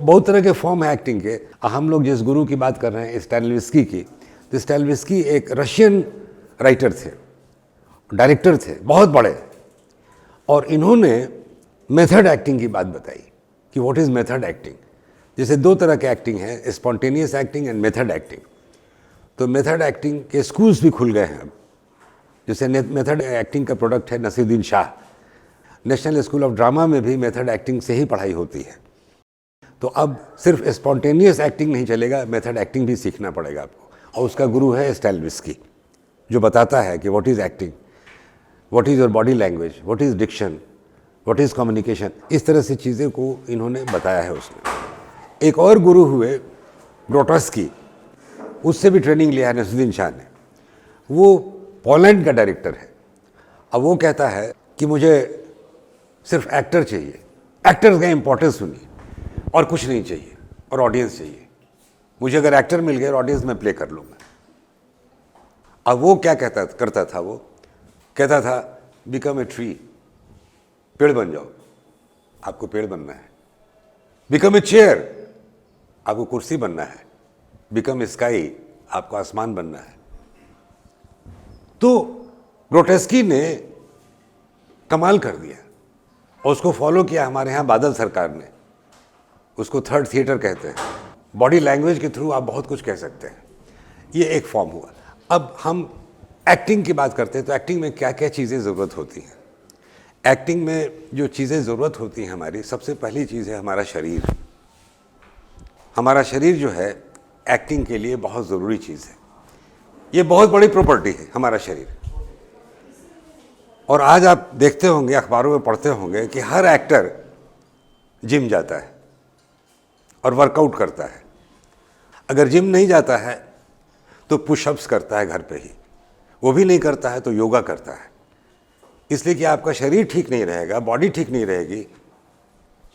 बहुत तरह के फॉर्म है एक्टिंग के। हम लोग जिस गुरु की बात कर रहे हैं स्टैनिस्लवस्की की, तो स्टैनिस्लवस्की एक रशियन राइटर थे, डायरेक्टर थे बहुत बड़े, और इन्होंने मेथड एक्टिंग की बात बताई कि व्हाट इज़ मेथड एक्टिंग। जैसे दो तरह के एक्टिंग है, spontaneous acting and method acting. तो मेथड एक्टिंग के स्कूल्स भी खुल गए हैं अब। जैसे मेथड एक्टिंग का प्रोडक्ट है Naseeruddin Shah. National school of drama में भी मेथड एक्टिंग से ही पढ़ाई होती है। तो अब सिर्फ स्पॉन्टेनियस एक्टिंग नहीं चलेगा, मेथड एक्टिंग भी सीखना पड़ेगा आपको। और उसका गुरु है स्टैनिस्लवस्की, जो बताता है कि what is acting, what is your body language, what is diction, what is communication. इस तरह से चीज़ें को इन्होंने बताया है उसमें। एक और गुरु हुए ग्रोटोस्की, उससे भी ट्रेनिंग लिया है नसीरुद्दीन शाह ने। वो पोलैंड का डायरेक्टर है। अब वो कहता है कि मुझे सिर्फ एक्टर चाहिए, एक्टर्स का इंपॉर्टेंस सुनिए, और कुछ नहीं चाहिए, और ऑडियंस चाहिए। मुझे अगर एक्टर मिल गए और ऑडियंस में प्ले कर लूँगा। अब वो क्या करता था, वो कहता था बिकम ए ट्री, पेड़ बन जाओ, आपको पेड़ बनना है। बिकम ए चेयर, आपको कुर्सी बनना है। बिकम ए स्काई, आपको आसमान बनना है। तो ग्रोटोस्की ने कमाल कर दिया और उसको फॉलो किया हमारे यहाँ बादल सरकार ने। उसको थर्ड थिएटर कहते हैं। बॉडी लैंग्वेज के थ्रू आप बहुत कुछ कह सकते हैं। ये एक फॉर्म हुआ। अब हम एक्टिंग की बात करते हैं, तो एक्टिंग में क्या क्या चीज़ें ज़रूरत होती हैं। एक्टिंग में जो चीज़ें ज़रूरत होती हैं हमारी, सबसे पहली चीज़ है हमारा शरीर। हमारा शरीर जो है एक्टिंग के लिए बहुत ज़रूरी चीज़ है। ये बहुत बड़ी प्रॉपर्टी है हमारा शरीर। और आज आप देखते होंगे, अखबारों में पढ़ते होंगे कि हर एक्टर जिम जाता है और वर्कआउट करता है। अगर जिम नहीं जाता है तो पुशअप्स करता है घर पे ही, वो भी नहीं करता है तो योगा करता है। इसलिए कि आपका शरीर ठीक नहीं रहेगा, बॉडी ठीक नहीं रहेगी,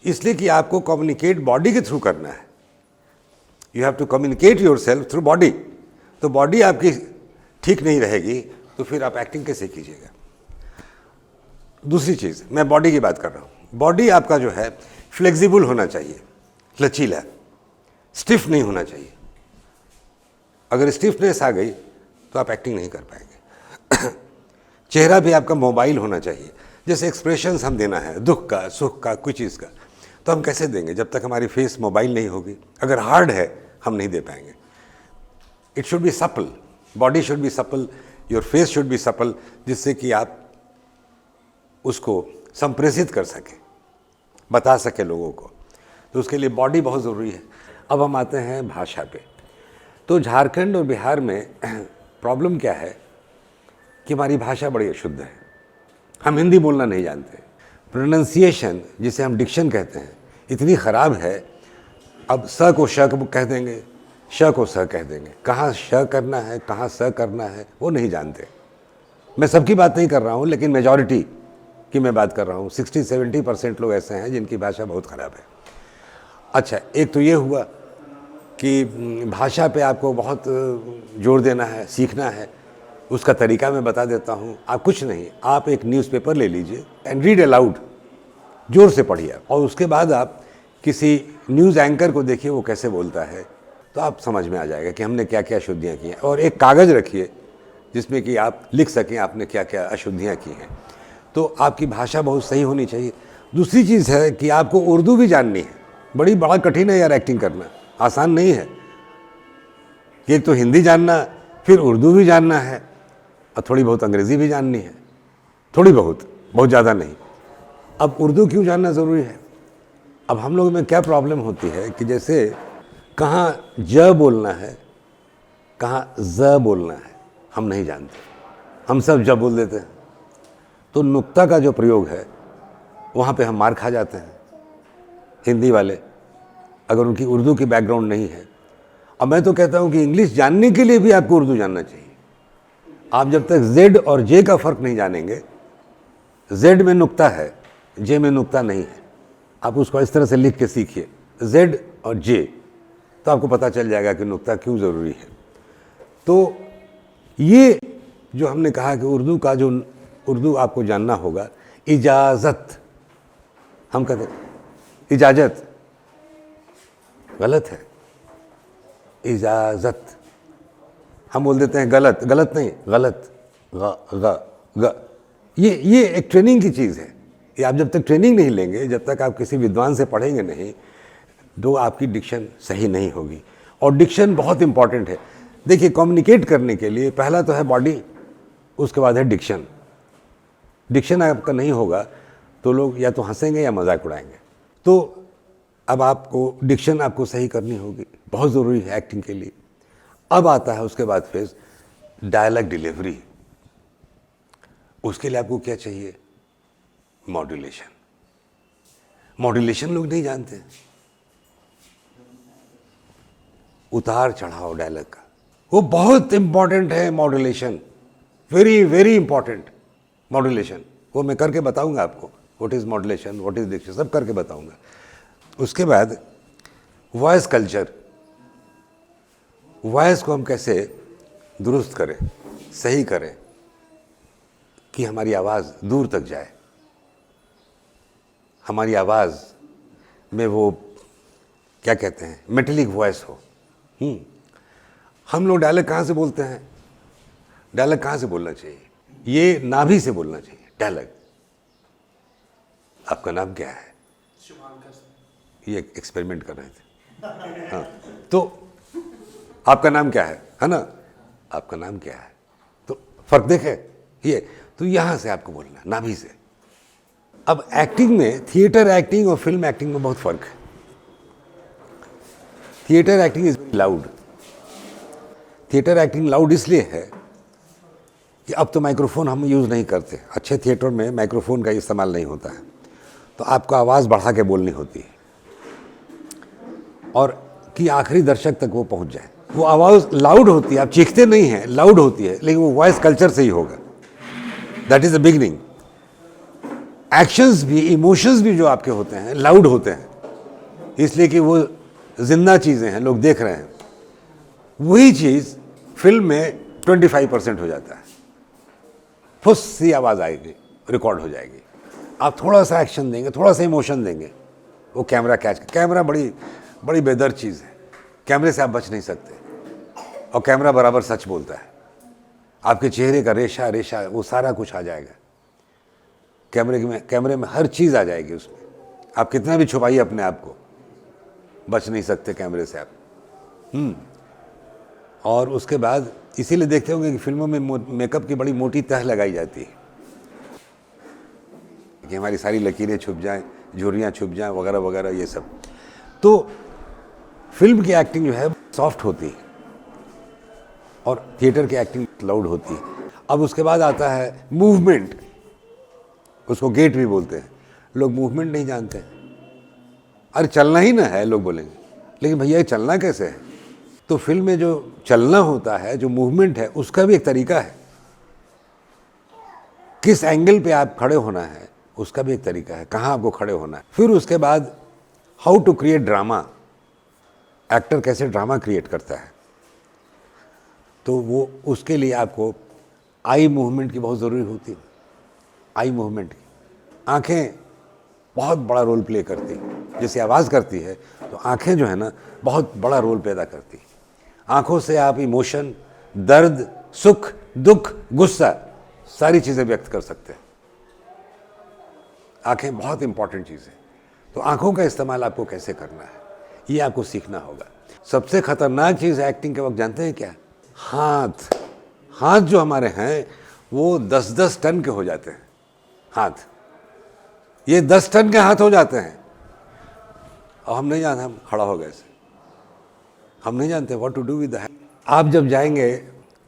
इसलिए कि आपको कम्युनिकेट बॉडी के थ्रू करना है। You have to communicate yourself through body. तो बॉडी आपकी ठीक नहीं रहेगी तो फिर आप एक्टिंग कैसे कीजिएगा। दूसरी चीज़, मैं बॉडी की बात कर रहा हूँ। बॉडी आपका जो है फ्लेक्सिबल होना चाहिए, लचीला, स्टिफ नहीं होना चाहिए। अगर स्टिफनेस आ गई तो आप एक्टिंग नहीं कर पाएंगे। चेहरा भी आपका मोबाइल होना चाहिए। जैसे एक्सप्रेशंस हम देना है, दुख का, सुख का, कोई चीज़ का, तो हम कैसे देंगे जब तक हमारी फेस मोबाइल नहीं होगी। अगर हार्ड है हम नहीं दे पाएंगे। It should be supple, body should be supple, your face should be supple, जिससे कि आप उसको संप्रेषित कर सके, बता सके लोगों को। तो उसके लिए बॉडी बहुत ज़रूरी है। अब हम आते हैं भाषा पे। तो झारखंड और बिहार में प्रॉब्लम क्या है कि हमारी भाषा बड़ी अशुद्ध है। हम हिंदी बोलना नहीं जानते। प्रोनंसिएशन, जिसे हम डिक्शन कहते हैं, इतनी ख़राब है। अब स को श कह देंगे, श को स कह देंगे। कहाँ श करना है, कहाँ स करना है, वो नहीं जानते। मैं सबकी बात नहीं कर रहा हूँ, लेकिन मेजॉरिटी की मैं बात कर रहा हूँ। 60-70% लोग ऐसे हैं जिनकी भाषा बहुत ख़राब है। अच्छा, एक तो ये हुआ कि भाषा पे आपको बहुत जोर देना है, सीखना है। उसका तरीका मैं बता देता हूँ। आप कुछ नहीं, आप एक न्यूज़पेपर ले लीजिए एंड रीड अलाउड, जोर से पढ़िए। और उसके बाद आप किसी न्यूज़ एंकर को देखिए वो कैसे बोलता है, तो आप समझ में आ जाएगा कि हमने क्या क्या अशुद्धियाँ की हैं। और एक कागज़ रखिए जिसमें कि आप लिख सकें आपने क्या क्या अशुद्धियाँ की हैं। तो आपकी भाषा बहुत सही होनी चाहिए। दूसरी चीज़ है कि आपको उर्दू भी जाननी है। बड़ा कठिन है यार एक्टिंग करना, आसान नहीं है। एक तो हिंदी जानना, फिर उर्दू भी जानना है, और थोड़ी बहुत अंग्रेज़ी भी जाननी है। थोड़ी बहुत, बहुत ज़्यादा नहीं। अब उर्दू क्यों जानना ज़रूरी है? अब हम लोगों में क्या प्रॉब्लम होती है कि जैसे कहाँ ज बोलना है, कहाँ ज बोलना है, हम नहीं जानते। हम सब ज बोल देते हैं। तो नुक्ता का जो प्रयोग है वहाँ पे हम मार खा जाते हैं, हिंदी वाले, अगर उनकी उर्दू की बैकग्राउंड नहीं है। अब मैं तो कहता हूँ कि इंग्लिश जानने के लिए भी आपको उर्दू जानना चाहिए। आप जब तक जेड और जे का फ़र्क नहीं जानेंगे, जेड में नुक्ता है, जे में नुक्ता नहीं है, आप उसको इस तरह से लिख के सीखिए, जेड और जे, तो आपको पता चल जाएगा कि नुक्ता क्यों ज़रूरी है। तो ये जो हमने कहा कि उर्दू का जो उर्दू आपको जानना होगा, इजाज़त हम कहते हैं, इजाज़त, गलत है। इजाज़त, हम बोल देते हैं गलत, गलत नहीं, गलत, ग ग ग। ये एक ट्रेनिंग की चीज़ है। ये आप जब तक ट्रेनिंग नहीं लेंगे, जब तक आप किसी विद्वान से पढ़ेंगे नहीं, तो आपकी डिक्शन सही नहीं होगी। और डिक्शन बहुत इंपॉर्टेंट है। देखिए, कम्युनिकेट करने के लिए पहला तो है बॉडी, उसके बाद है डिक्शन। डिक्शन आपका नहीं होगा तो लोग या तो हंसेंगे या मजाक उड़ाएंगे। तो अब आपको डिक्शन आपको सही करनी होगी, बहुत ज़रूरी है एक्टिंग के लिए। अब आता है उसके बाद फिर डायलॉग डिलीवरी। उसके लिए आपको क्या चाहिए? मॉड्यूलेशन। मॉड्यूलेशन लोग नहीं जानते। उतार चढ़ाव डायलॉग का, वो बहुत इंपॉर्टेंट है। Modulation very very important. Modulation वो मैं करके बताऊंगा आपको, what is modulation, what is diction, सब करके बताऊंगा। उसके बाद वॉइस कल्चर। वॉइस को हम कैसे दुरुस्त करें, सही करें कि हमारी आवाज़ दूर तक जाए, हमारी आवाज़ में वो क्या कहते हैं, मेटेलिक वॉइस हो। हम लोग डायलॉग कहाँ से बोलते हैं? डायलॉग कहाँ से बोलना चाहिए? ये नाभि से बोलना चाहिए डायलॉग। आपका नाम क्या है? ये एक्सपेरिमेंट कर रहे थे। हाँ, तो आपका नाम क्या है ना? आपका नाम क्या है? तो फर्क देखे ये, तो यहां से आपको बोलना, नाभि से। अब एक्टिंग में, थिएटर एक्टिंग और फिल्म एक्टिंग में बहुत फर्क है। Theatre acting is loud. Theatre acting loud इसलिए है कि अब तो माइक्रोफोन हम यूज़ नहीं करते। अच्छे थिएटर में माइक्रोफोन का इस्तेमाल नहीं होता है, तो आपको आवाज़ बढ़ा के बोलनी होती है और कि आखिरी दर्शक तक वो पहुंच जाए। वो आवाज़ लाउड होती है, आप चीखते नहीं हैं, लाउड होती है, लेकिन वो वॉइस कल्चर से ही होगा। That is the beginning. Actions भी, इमोशंस भी जो आपके होते हैं लाउड होते हैं, इसलिए कि वो जिंदा चीज़ें हैं, लोग देख रहे हैं। वही चीज़ फिल्म में 25% हो जाता है। फुस सी आवाज़ आएगी, रिकॉर्ड हो जाएगी। आप थोड़ा सा एक्शन देंगे, थोड़ा सा इमोशन देंगे, वो कैमरा कैच। कैमरा बड़ी बड़ी बेदर चीज़ है, कैमरे से आप बच नहीं सकते। और कैमरा बराबर सच बोलता है। आपके चेहरे का रेशा रेशा वो सारा कुछ आ जाएगा कैमरे में हर चीज़ आ जाएगी उसमें। आप कितना भी छुपाइए अपने आप को, बच नहीं सकते कैमरे से आप। और उसके बाद इसीलिए देखते होंगे कि फिल्मों में मेकअप की बड़ी मोटी तह लगाई जाती है कि हमारी सारी लकीरें छुप जाएं, झुर्रियाँ छुप जाएं, वगैरह वगैरह, ये सब। तो फिल्म की एक्टिंग जो है सॉफ्ट होती है और थिएटर की एक्टिंग लाउड होती है। अब उसके बाद आता है मूवमेंट, उसको गेट भी बोलते हैं। लोग मूवमेंट नहीं जानते। अरे चलना ही ना है, लोग बोलेंगे, लेकिन भैया चलना कैसे है? तो फिल्म में जो चलना होता है, जो मूवमेंट है, उसका भी एक तरीका है। किस एंगल पे आप खड़े होना है, उसका भी एक तरीका है, कहाँ आपको खड़े होना है। फिर उसके बाद how to create drama. Actor कैसे ड्रामा क्रिएट करता है, तो वो उसके लिए आपको आई मूवमेंट की बहुत ज़रूरी होती है। आई मूवमेंट की, आंखें बहुत बड़ा रोल प्ले करती है। जैसे आवाज़ करती है, तो आंखें जो है ना बहुत बड़ा रोल पैदा करती है। आंखों से आप इमोशन, दर्द, सुख, दुख, गुस्सा, सारी चीज़ें व्यक्त कर सकते हैं। आंखें बहुत इंपॉर्टेंट चीज़ है। तो आंखों का इस्तेमाल आपको कैसे करना है, ये आपको सीखना होगा। सबसे खतरनाक चीज़ एक्टिंग के वक्त जानते हैं क्या? हाथ। हाथ जो हमारे हैं वो 10-10 टन के हो जाते हैं। हाथ, ये 10 टन के हाथ हो जाते हैं और हम नहीं जानते, हम खड़ा हो गए, हम नहीं जानते what to do with the hand. आप जब जाएंगे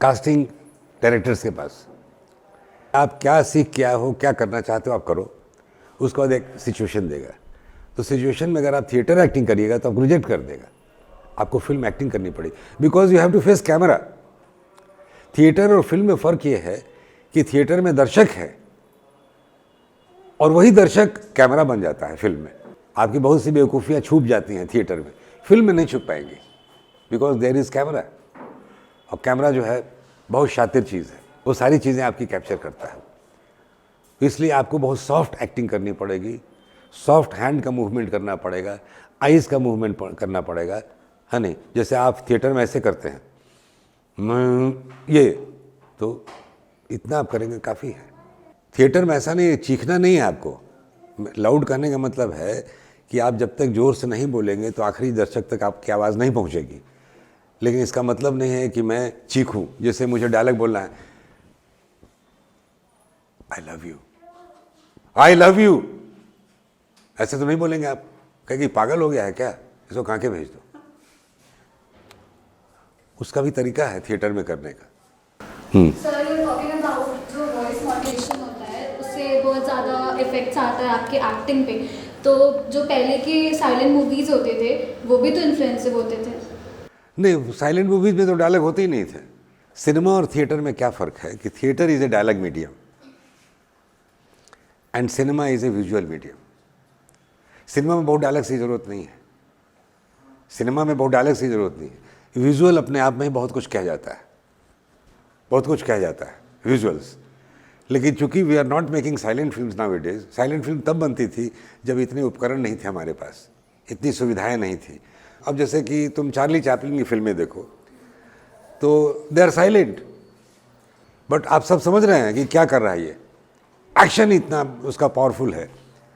कास्टिंग डायरेक्टर्स के पास, आप क्या सीख के आए हो, क्या करना चाहते हो आप करो। उसके बाद एक सिचुएशन देगा, तो सिचुएशन में अगर आप थिएटर एक्टिंग करिएगा तो आपको रिजेक्ट कर देगा, आपको फिल्म एक्टिंग करनी पड़ेगी, because you have to face camera. Theatre और फिल्म में फ़र्क ये है कि थिएटर में दर्शक है और वही दर्शक कैमरा बन जाता है। फिल्म में आपकी बहुत सी बेवकूफ़ियाँ छुप जाती हैं थिएटर में, फिल्म में नहीं छुप पाएंगी, बिकॉज देयर इज़ कैमरा। और कैमरा जो है बहुत शातिर चीज़ है, वो सारी चीज़ें आपकी कैप्चर करता है। इसलिए आपको बहुत सॉफ्ट एक्टिंग करनी पड़ेगी, सॉफ्ट हैंड का मूवमेंट करना पड़ेगा, आइज़ का मूवमेंट करना पड़ेगा, है नहीं? जैसे आप थिएटर में ऐसे करते हैं, ये तो इतना आप करेंगे काफ़ी है। थिएटर में ऐसा नहीं है, चीखना नहीं है आपको। लाउड करने का मतलब है कि आप जब तक ज़ोर से नहीं बोलेंगे तो आखिरी दर्शक तक आपकी आवाज़ नहीं पहुंचेगी। लेकिन इसका मतलब नहीं है कि मैं चीखूं। जैसे मुझे डायलॉग बोलना है, I love you, I love you, ऐसे तो नहीं बोलेंगे आप। कहेंगे पागल हो गया है क्या, इसको कांके भेज दो। उसका भी तरीका है थिएटर में करने का। सर, यू टॉकिंग अबाउट जो वॉइस मॉड्यूलेशन होता है उससे बहुत ज़्यादा इफेक्ट्स आता है आपके एक्टिंग पे। तो जो पहले के साइलेंट मूवीज़ होते थे वो भी तो इन्फ्लुएंसिव होते थे। नहीं, साइलेंट मूवीज में तो डायलॉग होते ही नहीं थे। सिनेमा और थिएटर में क्या फ़र्क है कि theatre is a dialogue medium and cinema is a visual medium. Cinema में बहुत डायलॉग्स की ज़रूरत नहीं है, सिनेमा में बहुत डायलॉग्स की ज़रूरत नहीं है। विजुअल अपने आप में ही बहुत कुछ कह जाता है, बहुत कुछ कह जाता है विजुअल्स। लेकिन चूंकि we are not making silent films now it is, silent film तब बनती थी जब इतने उपकरण नहीं थे हमारे पास, इतनी सुविधाएं नहीं थी। अब जैसे कि तुम चार्ली चैपलिन की फिल्में देखो तो दे आर साइलेंट, बट आप सब समझ रहे हैं कि क्या कर रहा है ये। एक्शन इतना उसका पावरफुल है।